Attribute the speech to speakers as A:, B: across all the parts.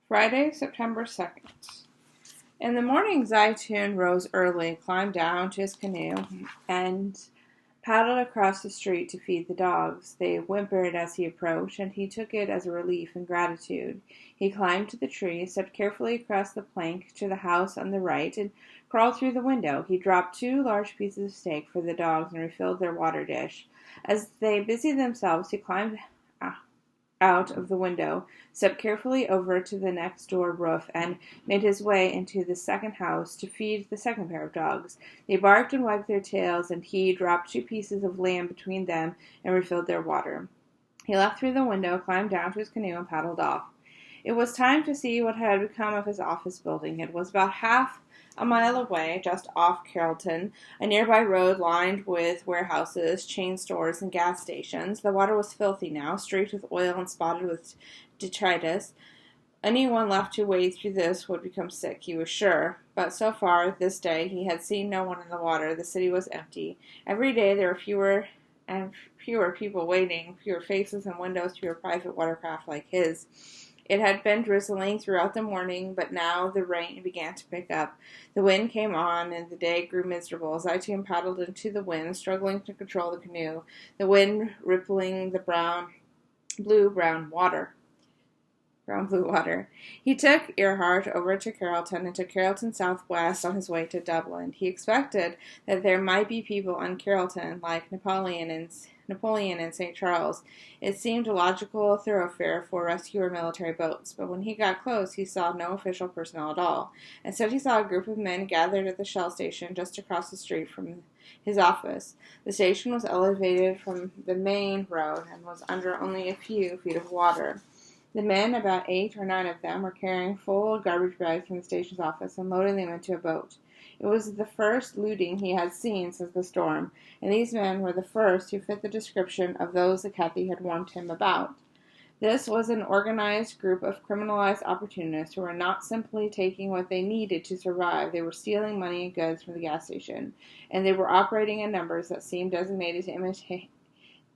A: Friday, September 2nd. In the morning, Zeitoun rose early, climbed down to his canoe, and paddled across the street to feed the dogs. They whimpered as he approached, and he took it as a relief and gratitude. He climbed to the tree, stepped carefully across the plank to the house on the right, and crawled through the window. He dropped 2 large pieces of steak for the dogs and refilled their water dish. As they busied themselves, he climbed out of the window, stepped carefully over to the next door roof, and made his way into the second house to feed the second pair of dogs. They barked and wagged their tails, and he dropped 2 pieces of lamb between them and refilled their water. He left through the window, climbed down to his canoe, and paddled off. It was time to see what had become of his office building. It was about half a mile away, just off Carrollton, a nearby road lined with warehouses, chain stores, and gas stations. The water was filthy now, streaked with oil and spotted with detritus. Anyone left to wade through this would become sick, he was sure. But so far, this day, he had seen no one in the water. The city was empty. Every day there were fewer and fewer people waiting, fewer faces and windows to a private watercraft like his. It had been drizzling throughout the morning, but now the rain began to pick up. The wind came on, and the day grew miserable. Zeitoun paddled into the wind, struggling to control the canoe, the wind rippling the brown blue water. He took Earhart over to Carrollton and to Carrollton Southwest on his way to Dublin. He expected that there might be people on Carrollton like Napoleon and St. Charles. It seemed a logical thoroughfare for rescue or military boats, but when he got close, he saw no official personnel at all. Instead, he saw a group of men gathered at the Shell station just across the street from his office. The station was elevated from the main road and was under only a few feet of water. The men, about 8 or 9 of them, were carrying full garbage bags from the station's office and loading them into a boat. It was the first looting he had seen since the storm, and these men were the first who fit the description of those that Kathy had warned him about. This was an organized group of criminalized opportunists who were not simply taking what they needed to survive. They were stealing money and goods from the gas station, and they were operating in numbers that seemed designated to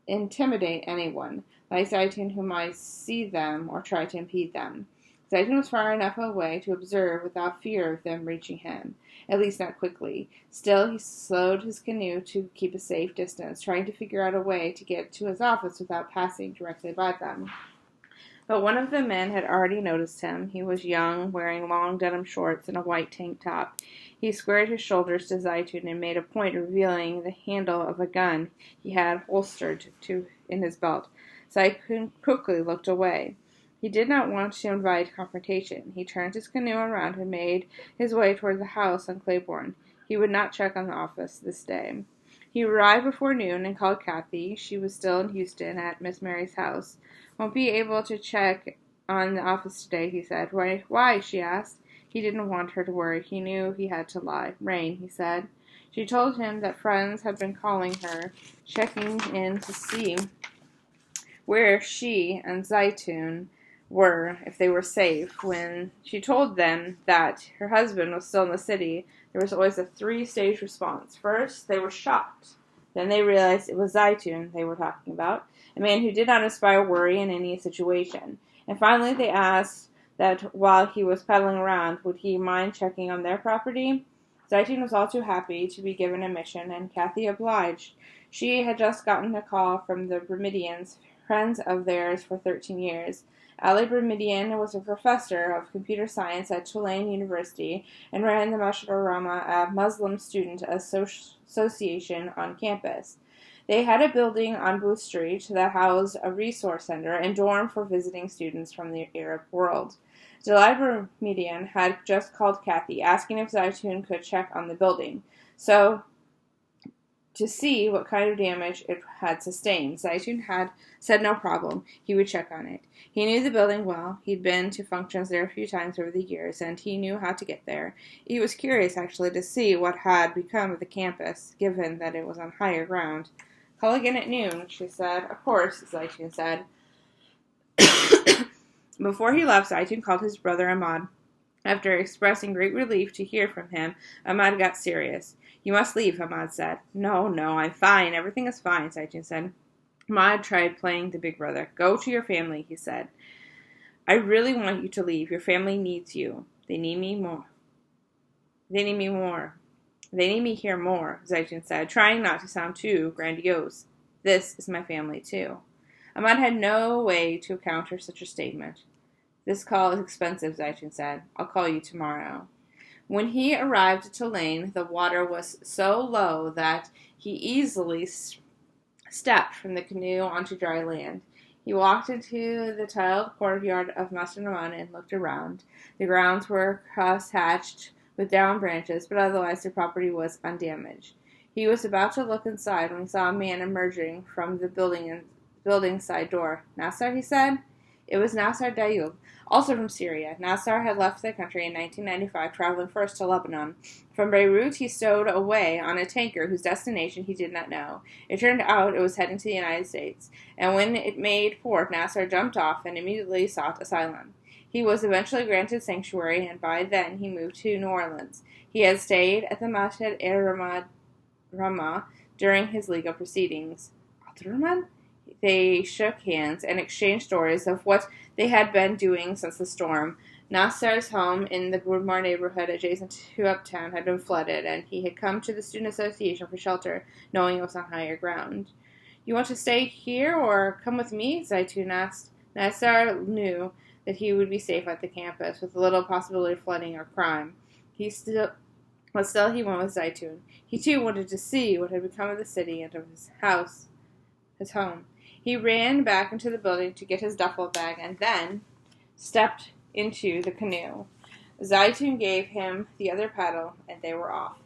A: intimidate anyone, like Zeitoun, who might see them or try to impede them. Zeitoun was far enough away to observe without fear of them reaching him, at least not quickly. Still, he slowed his canoe to keep a safe distance, trying to figure out a way to get to his office without passing directly by them. But one of the men had already noticed him. He was young, wearing long denim shorts and a white tank top. He squared his shoulders to Zeitoun and made a point of revealing the handle of a gun he had holstered in his belt. Zeitoun quickly looked away. He did not want to invite confrontation. He turned his canoe around and made his way toward the house on Claiborne. He would not check on the office this day. He arrived before noon and called Kathy. She was still in Houston at Miss Mary's house. "Won't be able to check on the office today," he said. Why? She asked. He didn't want her to worry. He knew he had to lie. "Rain," he said. She told him that friends had been calling her, checking in to see where she and Zeitoun were, if they were safe. When she told them that her husband was still in the city, there was always a 3-stage response. First, they were shocked. Then they realized it was Zeitoun they were talking about, a man who did not inspire worry in any situation. And finally, they asked that while he was paddling around, would he mind checking on their property? Zeitoun was all too happy to be given a mission, and Kathy obliged. She had just gotten a call from the Bermudians, friends of theirs for 13 years. Ali Bermudian was a professor of computer science at Tulane University and ran the Masharama, a Muslim student association on campus. They had a building on Booth Street that housed a resource center and dorm for visiting students from the Arab world. Delay Bermudian had just called Kathy, asking if Zeitoun could check on the building, so to see what kind of damage it had sustained. Zeitoun had said no problem. He would check on it. He knew the building well. He'd been to functions there a few times over the years, and he knew how to get there. He was curious, actually, to see what had become of the campus, given that it was on higher ground. "Call again at noon," she said. "Of course," Zeitoun said. Before he left, Zeitoun called his brother Ahmad. After expressing great relief to hear from him, Ahmad got serious. "You must leave," Ahmad said. No, I'm fine. Everything is fine," Zeitoun said. Ahmad tried playing the big brother. "Go to your family," he said. I really want you to leave. Your family needs you. They need me more. They need me more. They need me here more, Zeitoun said, trying not to sound too grandiose. This is my family, too. Ahmad had no way to counter such a statement. This call is expensive, Zeitoun said. I'll call you tomorrow. When he arrived at Tulane, the water was so low that he easily stepped from the canoe onto dry land. He walked into the tiled courtyard of Master Naman and looked around. The grounds were cross-hatched with down branches, but otherwise the property was undamaged. He was about to look inside when he saw a man emerging from the building side door. Nassar, he said. It was Nassar Dayoub, also from Syria. Nassar had left the country in 1995, traveling first to Lebanon. From Beirut, he stowed away on a tanker whose destination he did not know. It turned out it was heading to the United States, and when it made port, Nassar jumped off and immediately sought asylum. He was eventually granted sanctuary, and by then he moved to New Orleans. He had stayed at the Masjid Ramah during his legal proceedings. Abdurrahman? They shook hands and exchanged stories of what they had been doing since the storm. Nassar's home in the Broadmoor neighborhood adjacent to Uptown had been flooded, and he had come to the Student Association for shelter, knowing it was on higher ground. You want to stay here or come with me? Zeitoun asked. Nassar knew that he would be safe at the campus, with little possibility of flooding or crime. But still he went with Zeitoun. He too wanted to see what had become of the city and of his home. He ran back into the building to get his duffel bag and then stepped into the canoe. Zeitoun gave him the other paddle, and they were off.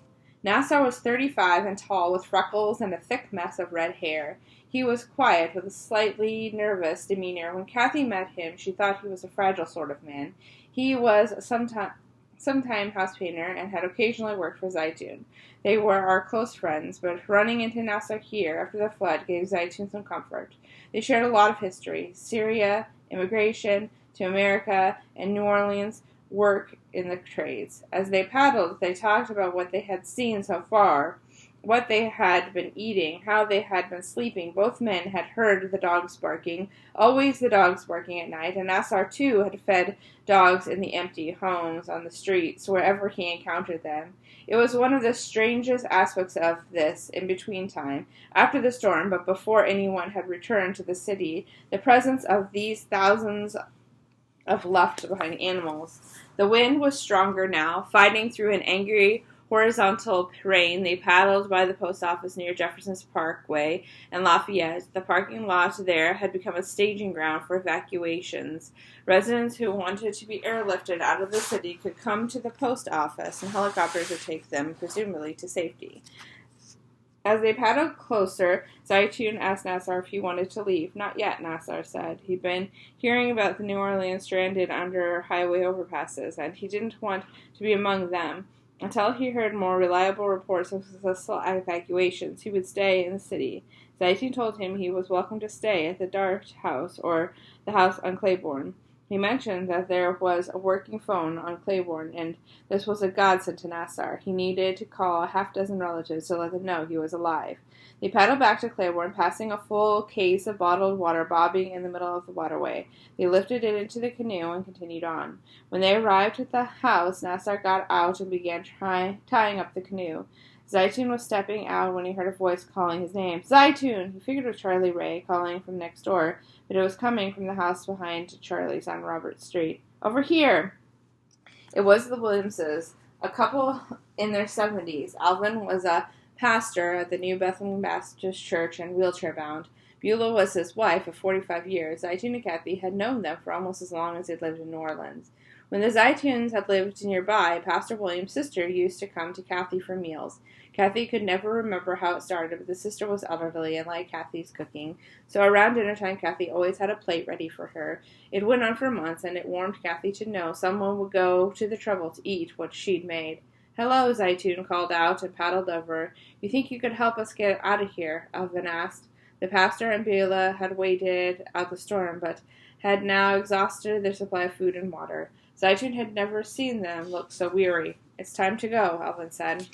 A: Nassar was 35 and tall, with freckles and a thick mess of red hair. He was quiet, with a slightly nervous demeanor. When Kathy met him, she thought he was a fragile sort of man. He was a sometime house painter and had occasionally worked for Zeitoun. They were our close friends, but running into Nassar here after the flood gave Zeitoun some comfort. They shared a lot of history: Syria, immigration to America, and New Orleans, work in the trades. As they paddled, they talked about what they had seen so far, what they had been eating, how they had been sleeping. Both men had heard the dogs barking, always the dogs barking at night, and Nassar too had fed dogs in the empty homes on the streets wherever he encountered them. It was one of the strangest aspects of this in-between time, after the storm, but before anyone had returned to the city, the presence of these thousands of left-behind animals. The wind was stronger now. Fighting through an angry horizontal rain, they paddled by the post office near Jefferson's Parkway and Lafayette. The parking lot there had become a staging ground for evacuations. Residents who wanted to be airlifted out of the city could come to the post office, and helicopters would take them, presumably, to safety. As they paddled closer, Zeitoun asked Nassar if he wanted to leave. Not yet, Nassar said. He'd been hearing about the New Orleans stranded under highway overpasses, and he didn't want to be among them. Until he heard more reliable reports of successful evacuations, he would stay in the city. Zeitoun told him he was welcome to stay at the Dart House, or the house on Claiborne. He mentioned that there was a working phone on Claiborne, and this was a godsend to Nassar. He needed to call a half-dozen relatives to let them know he was alive. They paddled back to Claiborne, passing a full case of bottled water bobbing in the middle of the waterway. They lifted it into the canoe and continued on. When they arrived at the house, Nassar got out and began tying up the canoe. Zeitoun was stepping out when he heard a voice calling his name. Zeitoun! He figured it was Charlie Ray calling from next door, but it was coming from the house behind Charlie's on Robert Street. Over here! It was the Williamses, a couple in their 70s. Alvin was a pastor at the New Bethlehem Baptist Church and wheelchair-bound. Beulah was his wife of 45 years. Zeitoun and Kathy had known them for almost as long as they'd lived in New Orleans. When the Zeitouns had lived nearby, Pastor William's sister used to come to Kathy for meals. Kathy could never remember how it started, but the sister was elderly and liked Kathy's cooking, so around dinner time Kathy always had a plate ready for her. It went on for months, and it warmed Kathy to know someone would go to the trouble to eat what she'd made. "Hello," Zeitoun called out and paddled over. "You think you could help us get out of here?" Alvin asked. The pastor and Beulah had waited out the storm, but had now exhausted their supply of food and water. Zeitoun had never seen them look so weary. "It's time to go," Alvin said.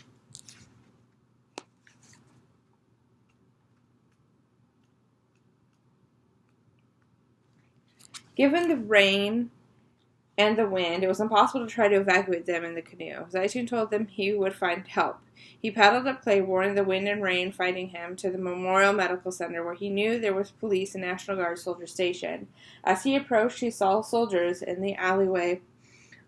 A: Given the rain and the wind, it was impossible to try to evacuate them in the canoe. Zeitoun told them he would find help. He paddled up Claiborne, the wind and rain fighting him, to the Memorial Medical Center, where he knew there was police and National Guard soldiers stationed. As he approached, he saw soldiers in the alleyway,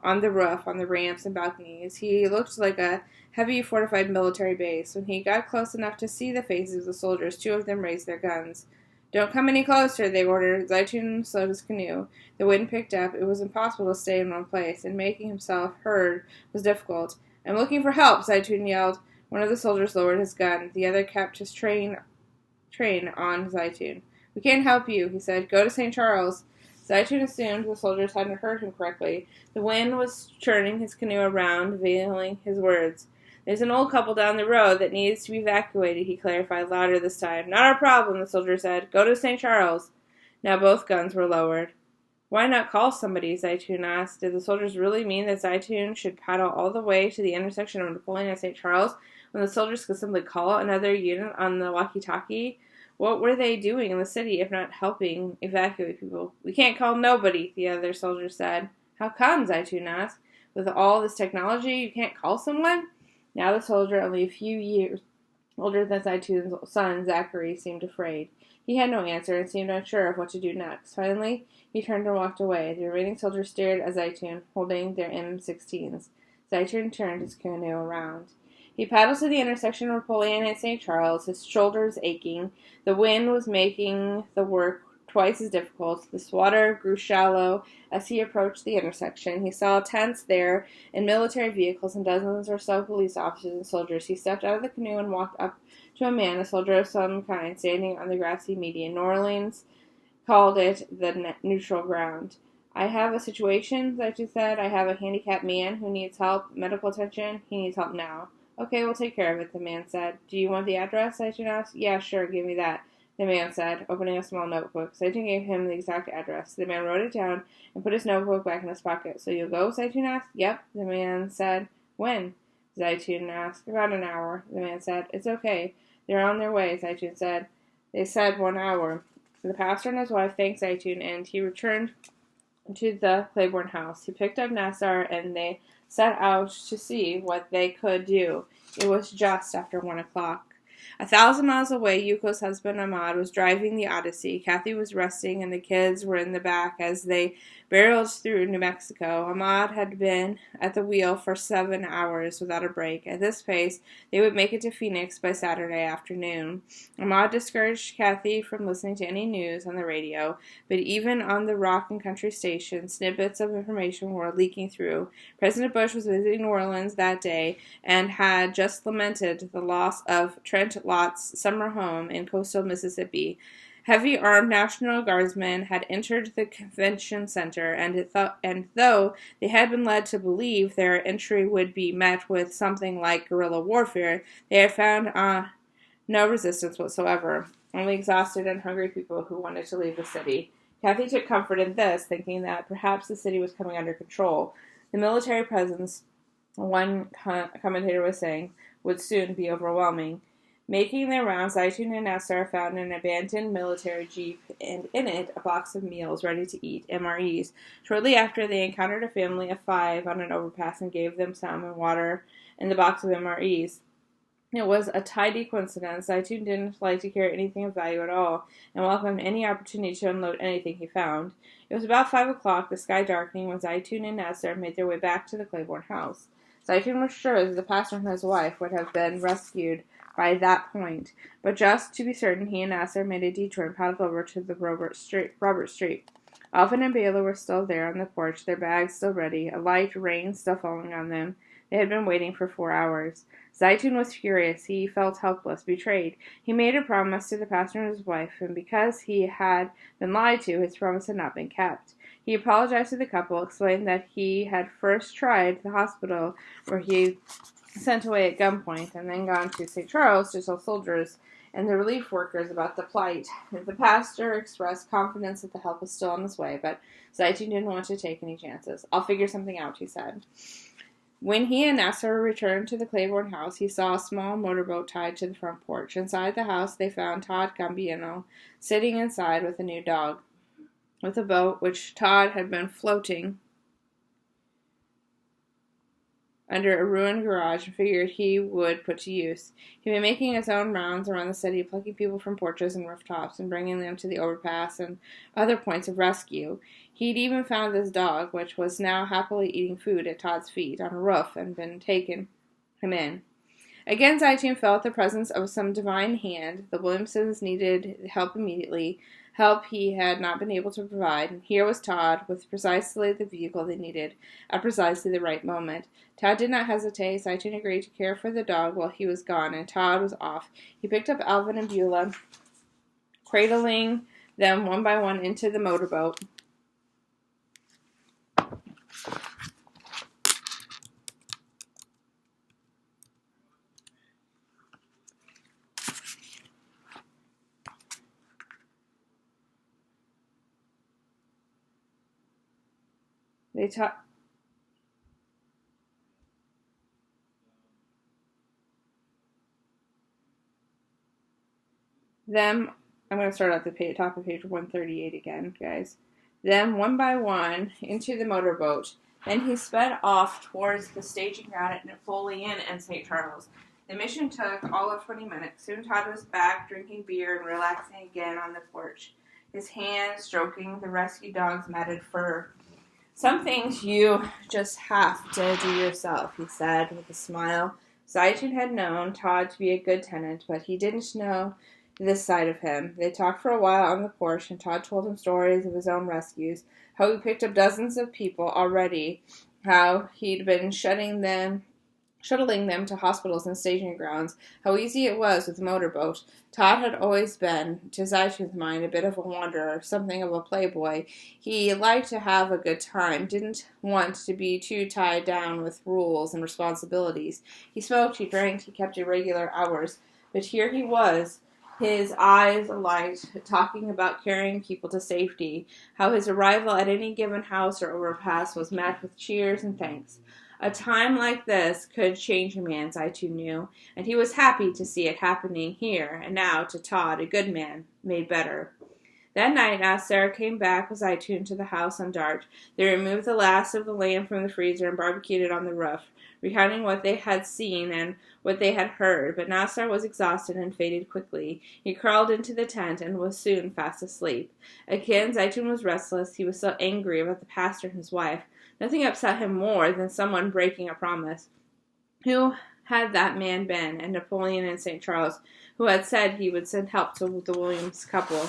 A: on the roof, on the ramps and balconies. He looked like a heavy fortified military base. When he got close enough to see the faces of the soldiers, two of them raised their guns. "Don't come any closer," they ordered. Zeitoun slowed his canoe. The wind picked up. It was impossible to stay in one place, and making himself heard was difficult. "I'm looking for help," Zeitoun yelled. One of the soldiers lowered his gun. The other kept his train on Zeitoun. "We can't help you," he said. "Go to St. Charles." Zeitoun assumed the soldiers hadn't heard him correctly. The wind was churning his canoe around, veiling his words. "There's an old couple down the road that needs to be evacuated," he clarified louder this time. "Not our problem," the soldier said. "Go to St. Charles." Now both guns were lowered. "Why not call somebody?" Zeitoun asked. Did the soldiers really mean that Zeitoun should paddle all the way to the intersection of Napoleon and St. Charles when the soldiers could simply call another unit on the walkie-talkie? What were they doing in the city if not helping evacuate people? "We can't call nobody," the other soldier said. "How come?" Zeitoun asked. "With all this technology, you can't call someone?" Now the soldier, only a few years older than Zeitoun's son, Zachary, seemed afraid. He had no answer and seemed unsure of what to do next. Finally, he turned and walked away. The remaining soldiers stared at Zeitoun, holding their M16s. Zeitoun turned his canoe around. He paddled to the intersection of Napoleon and St. Charles, his shoulders aching. The wind was making the work twice as difficult. The water grew shallow as he approached the intersection. He saw tents there and military vehicles and dozens or so police officers and soldiers. He stepped out of the canoe and walked up to a man, a soldier of some kind, standing on the grassy median. New Orleans called it the neutral ground. "I have a situation," Zeitoun said. "I have a handicapped man who needs help, medical attention. He needs help now." "Okay, we'll take care of it," the man said. "Do you want the address?" Zeitoun asked. "Yeah, sure, give me that," the man said, opening a small notebook. Zeitoun gave him the exact address. The man wrote it down and put his notebook back in his pocket. "So you'll go?" Zeitoun asked. "Yep," the man said. "When?" Zeitoun asked. "About an hour," the man said. "It's okay. They're on their way," Zeitoun said. "They said 1 hour." The pastor and his wife thanked Zeitoun, and he returned to the Claiborne house. He picked up Nassar, and they set out to see what they could do. It was just after 1 o'clock. 1,000 miles away, Yuko's husband Ahmad was driving the Odyssey. Kathy was resting, and the kids were in the back as they barreled through New Mexico. Ahmad had been at the wheel for 7 hours without a break. At this pace, they would make it to Phoenix by Saturday afternoon. Ahmad discouraged Kathy from listening to any news on the radio, but even on the rock and country stations, snippets of information were leaking through. President Bush was visiting New Orleans that day and had just lamented the loss of Trent Lott's summer home in coastal Mississippi. Heavy armed National Guardsmen had entered the convention center, and though they had been led to believe their entry would be met with something like guerrilla warfare, they had found no resistance whatsoever, only exhausted and hungry people who wanted to leave the city. Kathy took comfort in this, thinking that perhaps the city was coming under control. The military presence, one commentator was saying, would soon be overwhelming. Making their rounds, Zeitoun and Nassar found an abandoned military jeep, and in it a box of meals ready to eat, MREs. Shortly after, they encountered a family of 5 on an overpass and gave them some and water and the box of MREs. It was a tidy coincidence. Zeitoun didn't like to carry anything of value at all, and welcomed any opportunity to unload anything he found. It was about 5 o'clock, the sky darkening, when Zeitoun and Nassar made their way back to the Claiborne house. Zeitoun was sure that the pastor and his wife would have been rescued by that point, but just to be certain, he and Nassar made a detour and paddled over to the Robert Street. Alvin and Baylor were still there on the porch, their bags still ready, a light rain still falling on them. They had been waiting for 4 hours. Zeitoun was furious. He felt helpless, betrayed. He made a promise to the pastor and his wife, and because he had been lied to, his promise had not been kept. He apologized to the couple, explained that he had first tried the hospital where he sent away at gunpoint, and then gone to St. Charles to tell soldiers and the relief workers about the plight. The pastor expressed confidence that the help was still on its way, but Zeitoun didn't want to take any chances. "I'll figure something out," he said. When he and Nassar returned to the Claiborne house, he saw a small motorboat tied to the front porch. Inside the house, they found Todd Gambino sitting inside with a new dog. With a boat, which Todd had been floating under a ruined garage and figured he would put to use. He'd been making his own rounds around the city, plucking people from porches and rooftops and bringing them to the overpass and other points of rescue. He'd even found this dog, which was now happily eating food at Todd's feet on a roof, and been taken him in. Again, Zeitoun felt the presence of some divine hand. The Williamsons needed help immediately, help he had not been able to provide, and here was Todd with precisely the vehicle they needed at precisely the right moment. Todd did not hesitate. Zeitoun agreed to care for the dog while he was gone, and Todd was off. He picked up Alvin and Beulah, cradling them one by one into the motorboat. They taught them. I'm going to start at the top of page 138 again, guys. Them one by one into the motorboat. Then he sped off towards the staging ground at Napoleon Inn in St. Charles. The mission took all of 20 minutes. Soon Todd was back, drinking beer and relaxing again on the porch, his hand stroking the rescue dog's matted fur. Some things you just have to do yourself, he said with a smile. Zeitoun had known Todd to be a good tenant, but he didn't know this side of him. They talked for a while on the porch, and Todd told him stories of his own rescues, how he picked up dozens of people already, how he'd been shuttling them to hospitals and staging grounds, how easy it was with a motorboat. Todd had always been, to Zeitoun's mind, a bit of a wanderer, something of a playboy. He liked to have a good time, didn't want to be too tied down with rules and responsibilities. He smoked, he drank, he kept irregular hours, but here he was, his eyes alight, talking about carrying people to safety, how his arrival at any given house or overpass was met with cheers and thanks. A time like this could change a man, Zeitoun knew, and he was happy to see it happening here and now to Todd, a good man, made better. That night, as Sarah came back with Zeitoun to the house on Dart, they removed the last of the lamb from the freezer and barbecued it on the roof, recounting what they had seen and what they had heard, but Nassar was exhausted and faded quickly. He crawled into the tent and was soon fast asleep. Again, Zeitoun was restless. He was so angry about the pastor and his wife. Nothing upset him more than someone breaking a promise. Who had that man been? And Napoleon in St. Charles, who had said he would send help to the Williams couple.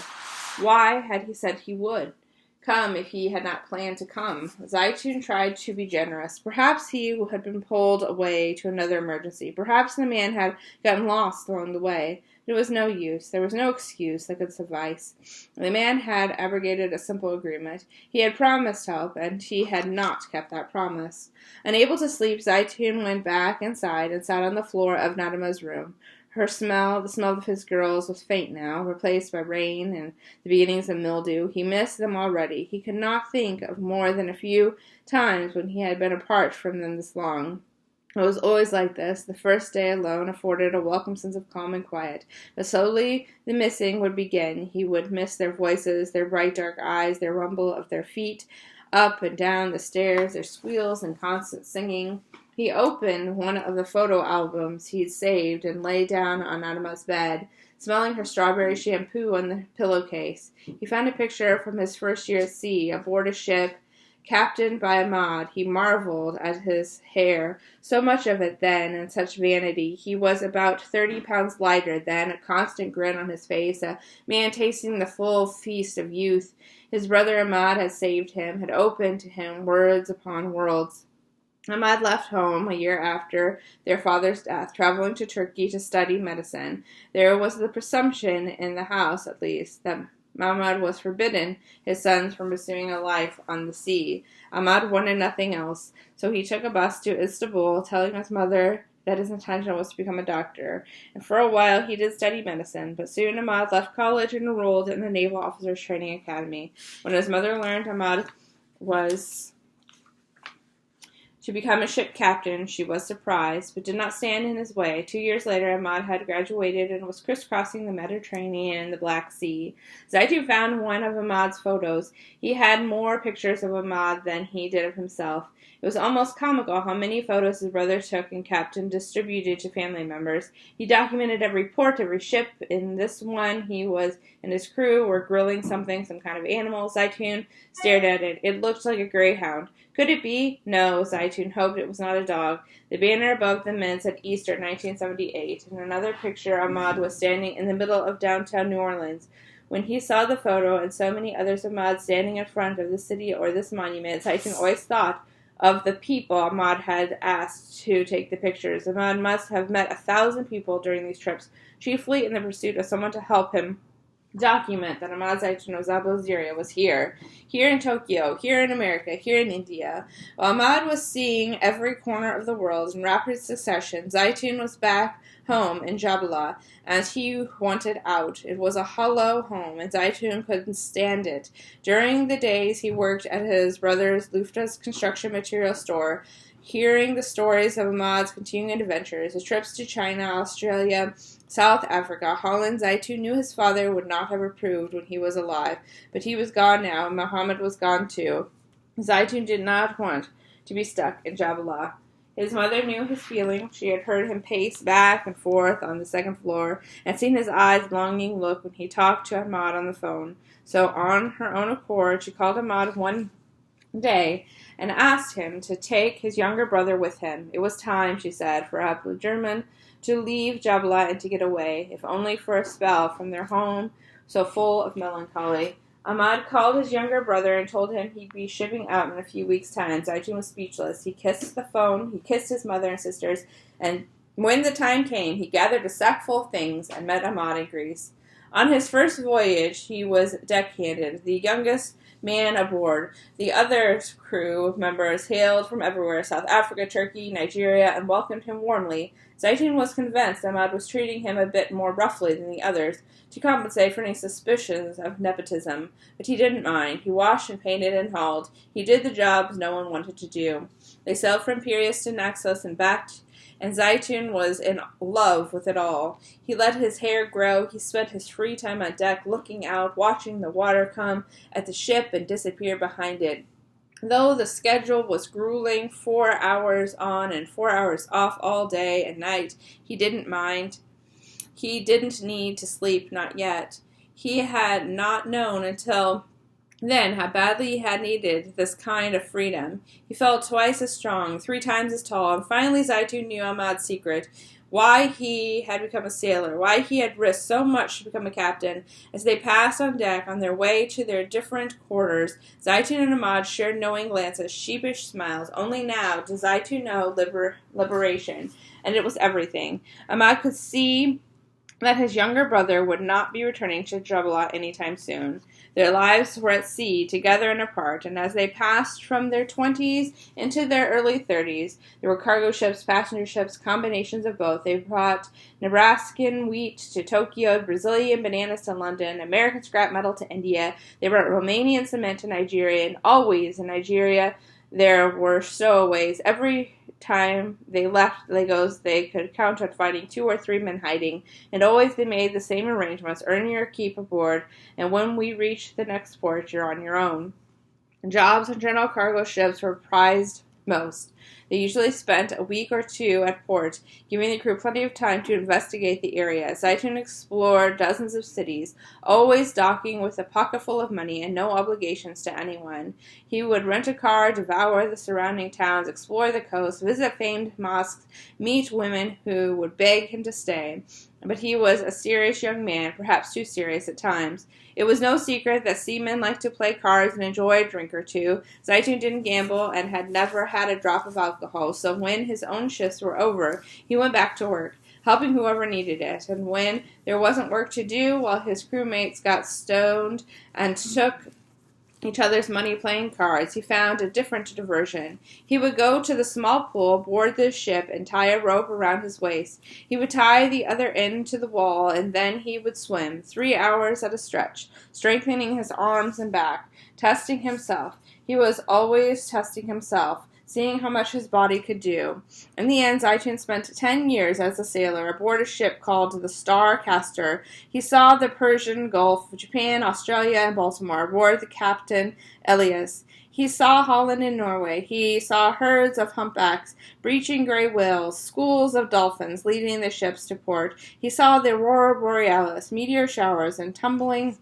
A: Why had he said he would come if he had not planned to come? Zeitoun tried to be generous. Perhaps he had been pulled away to another emergency. Perhaps the man had gotten lost along the way. It was no use. There was no excuse that could suffice. The man had abrogated a simple agreement. He had promised help, and he had not kept that promise. Unable to sleep, Zeitoun went back inside and sat on the floor of Nadima's room. The smell of his girls was faint now, replaced by rain and the beginnings of mildew. He missed them already. He could not think of more than a few times when he had been apart from them this long. It was always like this. The first day alone afforded a welcome sense of calm and quiet. But slowly the missing would begin. He would miss their voices, their bright dark eyes, their rumble of their feet up and down the stairs, their squeals and constant singing. He opened one of the photo albums he'd saved and lay down on Nadima's bed, smelling her strawberry shampoo on the pillowcase. He found a picture from his first year at sea, aboard a ship captained by Ahmad. He marveled at his hair, so much of it then, and such vanity. He was about 30 pounds lighter then, a constant grin on his face, a man tasting the full feast of youth. His brother Ahmad had saved him, had opened to him worlds upon worlds. Ahmad left home a year after their father's death, traveling to Turkey to study medicine. There was the presumption, in the house at least, that Ahmad was forbidden his sons from pursuing a life on the sea. Ahmad wanted nothing else, so he took a bus to Istanbul, telling his mother that his intention was to become a doctor. And for a while he did study medicine, but soon Ahmad left college and enrolled in the Naval Officers Training Academy. When his mother learned Ahmad was to become a ship captain. She was surprised, but did not stand in his way. 2 years later, Ahmad had graduated and was crisscrossing the Mediterranean and the Black Sea. Zeitoun found one of Ahmad's photos. He had more pictures of Ahmad than he did of himself. It was almost comical how many photos his brother took and kept and distributed to family members. He documented every port, every ship. In this one, he and his crew were grilling something, some kind of animal. Zeitoun stared at it. It looked like a greyhound. Could it be? No, Zeitoun hoped it was not a dog. The banner above the men said Easter 1978. In another picture, Ahmad was standing in the middle of downtown New Orleans. When he saw the photo and so many others of Ahmad standing in front of the city or this monument, Zeitoun always thought of the people Ahmad had asked to take the pictures. Ahmad must have met 1,000 people during these trips, chiefly in the pursuit of someone to help him document that Ahmad Zeitoun of Zaporizhzhia was here in Tokyo, here in America, here in India. While Ahmad was seeing every corner of the world in rapid succession, Zeitoun was back home in Jabala, and he wanted out. It was a hollow home, and Zeitoun couldn't stand it. During the days he worked at his brother's Lufta's construction material store, hearing the stories of Ahmad's continuing adventures, his trips to China, Australia, South Africa, Holland, Zeitoun knew his father would not have approved when he was alive, but he was gone now, and Muhammad was gone too. Zeitoun did not want to be stuck in Jabala. His mother knew his feelings. She had heard him pace back and forth on the second floor, and seen his eyes longing look when he talked to Ahmad on the phone. So, on her own accord, she called Ahmad one day and asked him to take his younger brother with him. It was time, she said, for a German to leave Jabala and to get away, if only for a spell, from their home so full of melancholy. Ahmad called his younger brother and told him he'd be shipping out in a few weeks' time. Zeitoun was speechless. He kissed the phone, he kissed his mother and sisters, and when the time came, he gathered a sackful of things and met Ahmad in Greece. On his first voyage, he was deckhanded, the youngest man aboard. The other crew members hailed from everywhere, South Africa, Turkey, Nigeria, and welcomed him warmly. Zeitoun was convinced Ahmad was treating him a bit more roughly than the others, to compensate for any suspicions of nepotism, but he didn't mind. He washed and painted and hauled. He did the jobs no one wanted to do. They sailed from Piraeus to Naxos and back, and Zeitoun was in love with it all. He let his hair grow. He spent his free time on deck, looking out, watching the water come at the ship and disappear behind it. Though the schedule was grueling, 4 hours on and 4 hours off all day and night, he didn't mind. He didn't need to sleep, not yet. He had not known until then how badly he had needed this kind of freedom. He felt twice as strong, 3 times as tall, and finally Zeitoun knew Ahmad's secret, why he had become a sailor, why he had risked so much to become a captain. As they passed on deck on their way to their different quarters, Zeitoun and Ahmad shared knowing glances, sheepish smiles. Only now did Zeitoun know liberation, and it was everything. Ahmad could see that his younger brother would not be returning to Jabala anytime soon. Their lives were at sea, together and apart, and as they passed from their 20s into their early 30s, there were cargo ships, passenger ships, combinations of both. They brought Nebraskan wheat to Tokyo, Brazilian bananas to London, American scrap metal to India. They brought Romanian cement to Nigeria, and always in Nigeria there were stowaways. Every time they left Lagos, they could count on finding 2 or 3 men hiding, and always they made the same arrangements: earn your keep aboard, and when we reach the next port, you're on your own. Jobs on general cargo ships were prized most. They usually spent a week or 2 at port, giving the crew plenty of time to investigate the area. Zeitoun explored dozens of cities, always docking with a pocketful of money and no obligations to anyone. He would rent a car, devour the surrounding towns, explore the coast, visit famed mosques, meet women who would beg him to stay. But he was a serious young man, perhaps too serious at times. It was no secret that seamen liked to play cards and enjoy a drink or two. Zeitoun didn't gamble and had never had a drop of alcohol, so when his own shifts were over, he went back to work, helping whoever needed it. And when there wasn't work to do, while his crewmates got stoned and took each other's money playing cards, he found a different diversion. He would go to the small pool aboard the ship and tie a rope around his waist. He would tie the other end to the wall, and then he would swim 3 hours at a stretch, strengthening his arms and back, testing himself. He was always testing himself. seeing how much his body could do. In the end, Zeitoun spent 10 years as a sailor aboard a ship called the Star Castor. He saw the Persian Gulf, Japan, Australia, and Baltimore aboard the Captain Elias. He saw Holland and Norway. He saw herds of humpbacks, breaching gray whales, schools of dolphins leading the ships to port. He saw the aurora borealis, meteor showers, and tumbling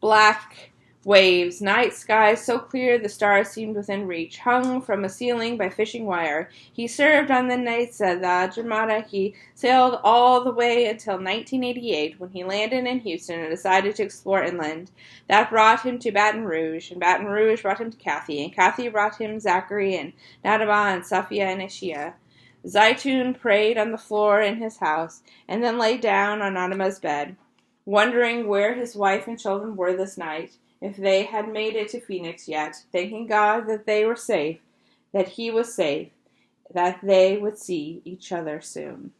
A: black waves, night skies so clear the stars seemed within reach, hung from a ceiling by fishing wire. He served on the Naiza, the Armada. He sailed all the way until 1988 when he landed in Houston and decided to explore inland. That brought him to Baton Rouge, and Baton Rouge brought him to Kathy, and Kathy brought him Zachary and Nadaba and Safia and Ashia. Zeitoun prayed on the floor in his house, and then lay down on Nadima's bed, wondering where his wife and children were this night, if they had made it to Phoenix yet, thanking God that they were safe, that he was safe, that they would see each other soon.